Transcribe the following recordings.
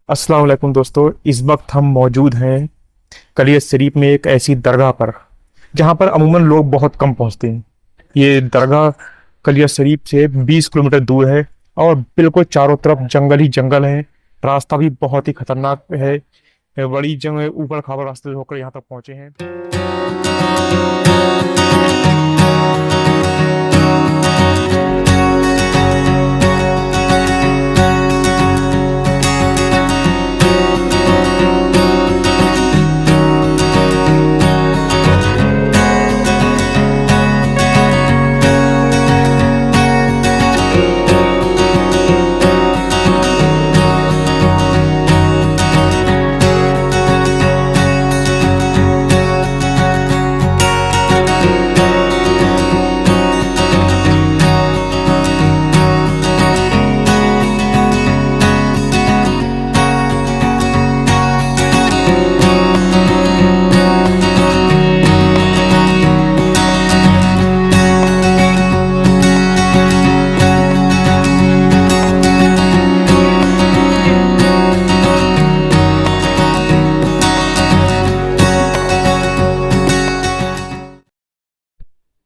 अस्सलाम वालेकुम दोस्तों। इस वक्त हम मौजूद हैं कलियत शरीफ में एक ऐसी दरगाह पर जहां पर अमूमन लोग बहुत कम पहुंचते हैं। ये दरगाह कलियत शरीफ से 20 किलोमीटर दूर है और बिल्कुल चारों तरफ जंगल ही जंगल है। रास्ता भी बहुत ही खतरनाक है। बड़ी जंगल ऊबड़ खाबड़ रास्ते से होकर यहाँ तक पहुंचे हैं।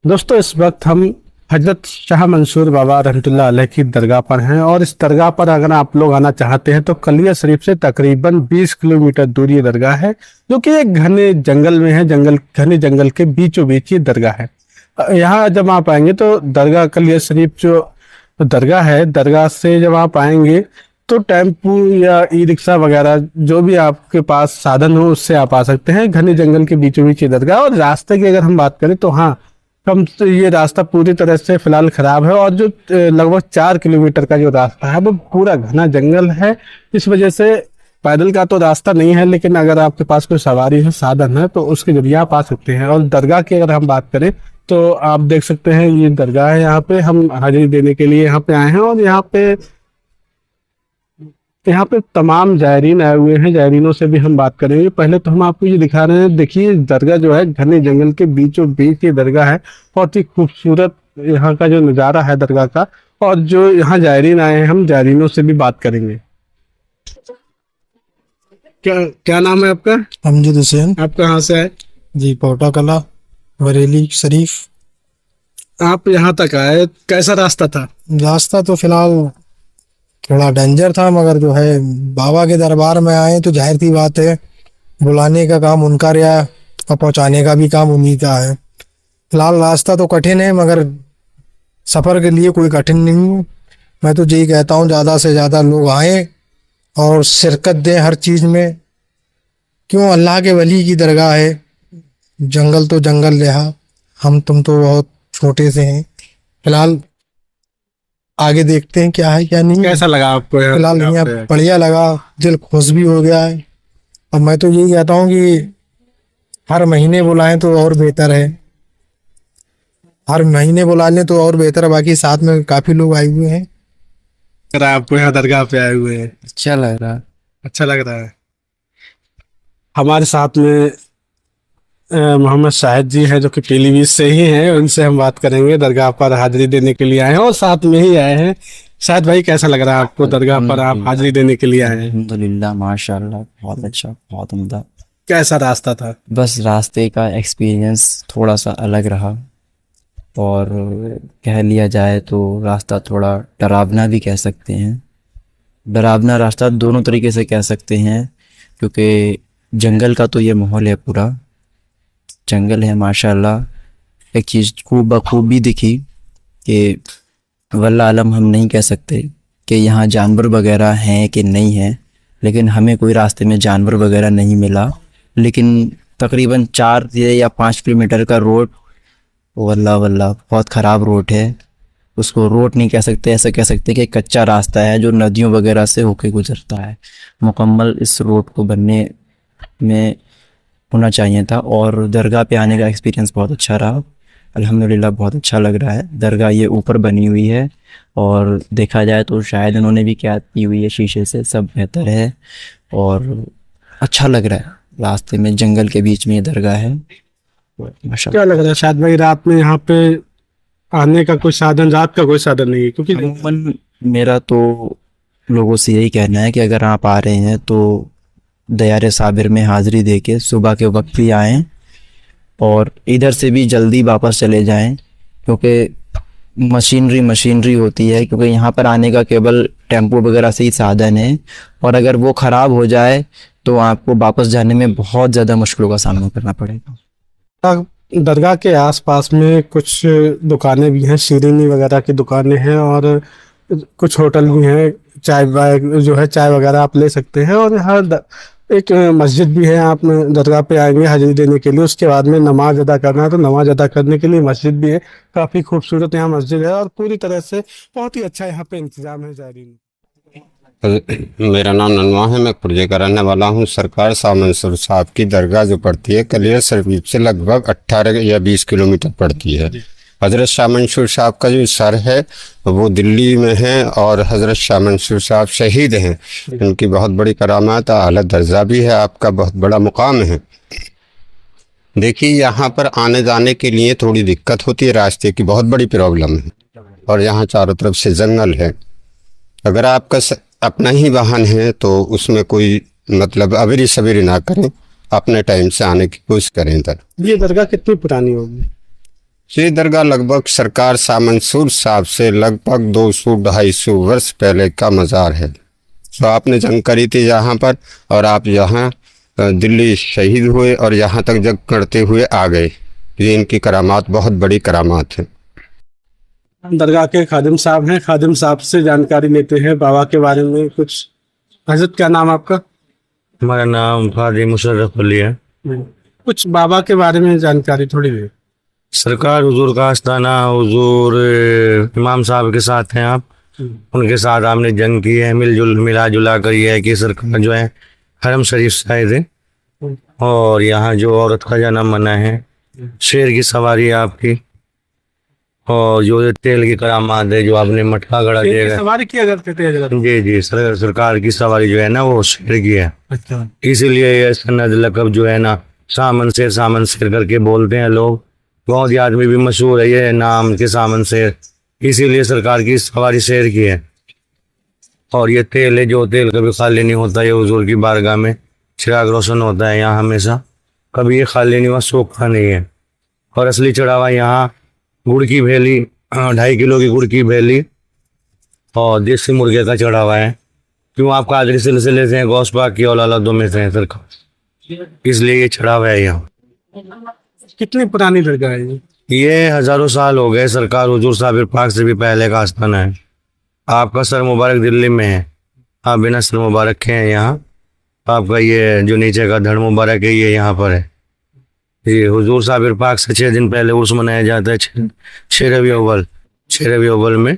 दोस्तों, इस वक्त हम हजरत शाह मंसूर बाबा रहमतुल्लाह अलैह की दरगाह पर हैं और इस दरगाह पर अगर आप लोग आना चाहते हैं तो कलियत शरीफ से तकरीबन 20 किलोमीटर दूर ये दरगाह है, जो कि एक घने जंगल में है। घने जंगल के बीचों बीच ये दरगाह है। यहाँ जब आप आएंगे तो दरगाह कलियत शरीफ जो दरगाह है, दरगाह से जब आप आएंगे तो टेम्पू या ई रिक्शा वगैरह जो भी आपके पास साधन हो उससे आप आ सकते हैं। घने जंगल के बीचों बीच ये दरगाह। और रास्ते की अगर हम बात करें तो हाँ, कम तो ये रास्ता पूरी तरह से फिलहाल खराब है और जो लगभग 4 किलोमीटर का जो रास्ता है वो पूरा घना जंगल है। इस वजह से पैदल का तो रास्ता नहीं है, लेकिन अगर आपके पास कोई सवारी है, साधन है, तो उसके जरिए आप आ सकते हैं। और दरगाह की अगर हम बात करें तो आप देख सकते हैं ये दरगाह है। यहाँ पे हम हाजिरी देने के लिए यहाँ पे आए हैं और यहाँ पे तमाम जायरीन आए हुए हैं। जायरीनों से भी हम बात करेंगे। पहले तो हम आपको ये दिखा रहे हैं, देखिए दरगाह जो है घने जंगल के बीचों बीच ये दरगाह है। बहुत ही खूबसूरत यहाँ का जो नज़ारा है दरगाह का। और जो यहाँ जायरीन आए हैं, हम जायरीनों से भी बात करेंगे। क्या क्या नाम है आपका? अमजद हुसैन। आप कहाँ से आए? जी, पोटा कला, बरेली शरीफ। आप यहाँ तक आए, कैसा रास्ता था? रास्ता तो फिलहाल थोड़ा डेंजर था, मगर जो है बाबा के दरबार में आए तो जाहिर सी बात है बुलाने का काम उनका रहा और पहुंचाने का भी काम उन्हीं का है। फिलहाल रास्ता तो कठिन है, मगर सफ़र के लिए कोई कठिन नहीं है। मैं तो यही कहता हूँ ज़्यादा से ज़्यादा लोग आए और शिरकत दें हर चीज़ में। क्यों, अल्लाह के वली की दरगाह है। जंगल तो जंगल रहा, हम तुम तो बहुत छोटे से हैं। फिलहाल आगे देखते हैं क्या है क्या नहीं। कैसा लगा आपको? फिलहाल यहाँ बढ़िया लगा, दिल खुश भी हो गया है। और मैं तो यही कहता हूँ कि हर महीने बुलाएं तो और बेहतर है। हर महीने बुला लें तो और बेहतर है। बाकी साथ में काफी लोग आए हुए हैं। आपको यहाँ दरगाह पे आए हुए हैं, अच्छा लग रहा है। अच्छा लग रहा है। हमारे साथ में मोहम्मद शाहिद जी हैं, जो कि पीलीभीत से ही हैं। उनसे हम बात करेंगे। दरगाह पर हाजिरी देने के लिए आए हैं और साथ में ही आए हैं। शाहिद भाई, कैसा लग रहा है आपको? दरगाह पर आप हाजिरी देने के लिए आए हैं। अल्हम्दुलिल्लाह, माशाल्लाह, बहुत अच्छा, बहुत उम्दा। कैसा रास्ता था? बस रास्ते का एक्सपीरियंस थोड़ा सा अलग रहा और कह लिया जाए तो रास्ता थोड़ा डरावना भी कह सकते हैं। डरावना रास्ता दोनों तरीके से कह सकते हैं, क्योंकि जंगल का तो ये माहौल है, पूरा जंगल है माशाल्लाह। एक चीज़ खूब बखूबी दिखी कि वल्लाह आलम, हम नहीं कह सकते कि यहाँ जानवर वगैरह हैं कि नहीं हैं, लेकिन हमें कोई रास्ते में जानवर वगैरह नहीं मिला। लेकिन तकरीबन 4 या 5 किलोमीटर का रोड, वल्लाह वल्लाह बहुत ख़राब रोड है। उसको रोड नहीं कह सकते, ऐसा कह सकते कि कच्चा रास्ता है जो नदियों वगैरह से होके गुजरता है। मुकम्मल इस रोड को बनने में होना चाहिए था। और दरगाह पे आने का एक्सपीरियंस बहुत अच्छा रहा, अल्हम्दुलिल्लाह, बहुत अच्छा लग रहा है। दरगाह ये ऊपर बनी हुई है और देखा जाए तो शायद उन्होंने भी क्या की हुई है शीशे से, सब बेहतर है और अच्छा लग रहा है। रास्ते में जंगल के बीच में ये दरगाह है, माशाल्लाह। क्या लग रहा है शायद भाई, रात में यहाँ पे आने का कोई साधन, रात का कोई साधन नहीं है? क्योंकि अमूमन मेरा तो लोगों से यही कहना है कि अगर आप आ रहे हैं तो दयारे साबिर में हाज़िरी दे के सुबह के वक्त ही आएँ और इधर से भी जल्दी वापस चले जाएं, क्योंकि मशीनरी होती है, क्योंकि यहाँ पर आने का केवल टेम्पो वगैरह से ही साधन है और अगर वो ख़राब हो जाए तो आपको वापस जाने में बहुत ज़्यादा मुश्किलों का सामना करना पड़ेगा। दरगाह के आसपास में कुछ दुकानें भी हैं, शीरीनी वगैरह की दुकानें हैं और कुछ होटल भी हैं, चाय वगैरह आप ले सकते हैं। और यहाँ एक मस्जिद भी है, आप दरगाह पे आएंगे हाजिरी देने के लिए, उसके बाद में नमाज अदा करना है तो नमाज अदा करने के लिए मस्जिद भी है। काफ़ी खूबसूरत यहाँ मस्जिद है और पूरी तरह से बहुत ही अच्छा यहाँ पे इंतजाम है ज़ायरीन। मेरा नाम ननवा है, मैं खुर्जे का रहने वाला हूँ। सरकार शाह मंसूर साहब की दरगाह जो पड़ती है कलियर शरीफ से लगभग 18 या 20 किलोमीटर पड़ती है। हज़रत शाह मंसूर साहब का जो सर है वो दिल्ली में है और हज़रत शाह मंसूर साहब शहीद हैं। उनकी बहुत बड़ी करामात, आला दर्जा भी है, आपका बहुत बड़ा मुकाम है। देखिए यहाँ पर आने जाने के लिए थोड़ी दिक्कत होती है, रास्ते की बहुत बड़ी प्रॉब्लम है और यहाँ चारों तरफ से जंगल है। अगर आपका अपना ही वाहन है तो उसमें कोई मतलब अवेरी सवेरी ना करें, अपने टाइम से आने की कोशिश करें इधर। ये दरगाह कितनी पुरानी होगी? ये दरगाह लगभग सरकार शाह मंसूर साहब से लगभग 200-250 वर्ष पहले का मज़ार है। तो आपने जंग करी थी यहाँ पर और आप यहाँ दिल्ली शहीद हुए और यहाँ तक जंग करते हुए आ गए। ये इनकी करामात बहुत बड़ी करामात है। दरगाह के खादिम साहब हैं, खादिम साहब से जानकारी लेते हैं बाबा के बारे में कुछ। हजरत, क्या नाम आपका? हमारा नाम खादिम मुशर्रफ अली है। कुछ बाबा के बारे में जानकारी थोड़ी दे। सरकार हुजूर का आस्ताना हुजूर इमाम साहब के साथ हैं आप, उनके साथ आपने जंग की है, मिला जुला कर ये है कि सरकार जो है हरम शरीफ से आए थे और यहाँ जो औरत का जन्म मना है, शेर की सवारी आपकी और जो तेल की करामात है, जो आपने मटका गड़ा दिया सवारी किया करते थे। जी सरकार की सवारी जो है ना वो शेर की है। अच्छा। इसीलिए ये सनद लकब जो है ना सामन शेर करके बोलते हैं लोग। गाँव देहात में भी मशहूर है ये नाम के सामन शेर, इसीलिए सरकार की सवारी शेर की है। और ये तेल है, जो तेल कभी खाली नहीं होता, ये हुजूर की बारगाह में चिराग रोशन होता है यहाँ हमेशा, कभी ये खाली नहीं हुआ, सूखा नहीं है। और असली चढ़ावा यहाँ गुड़ की भेली, 2.5 किलो की गुड़ की भेली और देसी मुर्गे का चढ़ावा है। क्यों आप कादरी सिलसिले से हैं, गौस पाक की औलादों में से हैं सरकार, इसलिए ये चढ़ावा है यहाँ। कितनी पुरानी दरगाह है ये हज़ारों साल हो गए। सरकार हुजूर साबिर पाक से भी पहले का आस्थाना है। आपका सर मुबारक दिल्ली में है, आप बिना सर मुबारक के हैं यहाँ। आपका ये जो नीचे का धड़ मुबारक है ये यहाँ पर है। ये हुजूर साबिर पाक से 6 दिन पहले उर्स मनाया जाता है। 6 रबी अव्वल में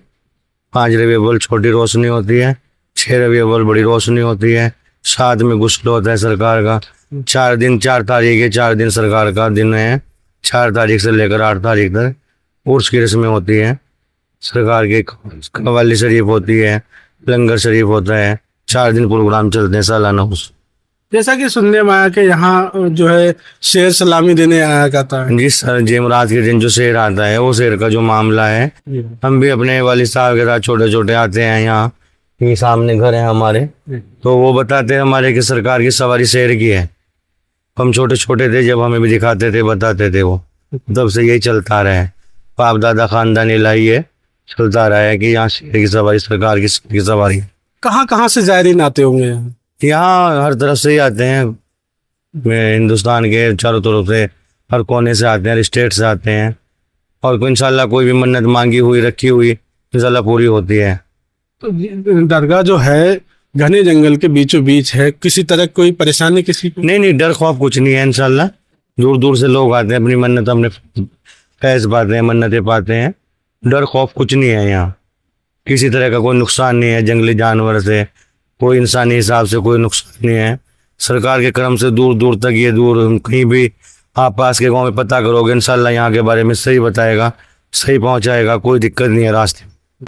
5 रबी अव्वल छोटी रोशनी होती है, 6 रबी अव्वल बड़ी रोशनी होती है, 7 में गुस्ल होता है सरकार का। 4 तारीख है, 4 दिन सरकार का दिन है। 4 तारीख से लेकर 8 तारीख तक उर्स की रस्में होती हैं। सरकार की कवाली शरीफ होती है, लंगर शरीफ होता है, 4 दिन प्रोग्राम चलते हैं सालाना उर्स। जैसा कि सुनने में आया कि यहाँ जो है शेर सलामी देने आया करता है। जी सर, जेमरात के दिन जो शेर आता है वो शेर का जो मामला है, हम भी अपने वालिद साहब के साथ छोटे छोटे आते हैं यहाँ, ये सामने घर है हमारे, तो वो बताते हैं हमारे कि सरकार की सवारी शेर की है। हम छोटे छोटे थे जब हमें भी दिखाते थे, बताते थे वो, तब से यही चलता रहा है। बाप दादा खानदानी लाई है, चलता रहा है कि यहाँ शेर की सवारी सरकार की सवारी। कहाँ से ज़ायरीन आते होंगे यहाँ? यहाँ हर तरफ से ही आते हैं, हिंदुस्तान के चारों तरफ से, हर कोने से आते हैं, स्टेट से आते हैं। और इंशाल्लाह कोई भी मन्नत मांगी हुई रखी हुई इंशाल्लाह पूरी होती है। तो दरगाह जो है घने जंगल के बीचों बीच है, किसी तरह कोई परेशानी किसी को? नहीं, डर खौफ कुछ नहीं है इंशाल्लाह। दूर दूर से लोग आते हैं, अपनी मन्नत अपने फैज़ पाते हैं, मन्नतें पाते हैं। डर खौफ कुछ नहीं है यहाँ, किसी तरह का कोई नुकसान नहीं है, जंगली जानवर से कोई इंसानी हिसाब से कोई नुकसान नहीं है। सरकार के करम से दूर दूर तक, ये दूर कहीं भी आप पास के गांव में पता करोगे इंशाल्लाह यहाँ के बारे में सही बताएगा, सही पहुँचाएगा, कोई दिक्कत नहीं है रास्ते।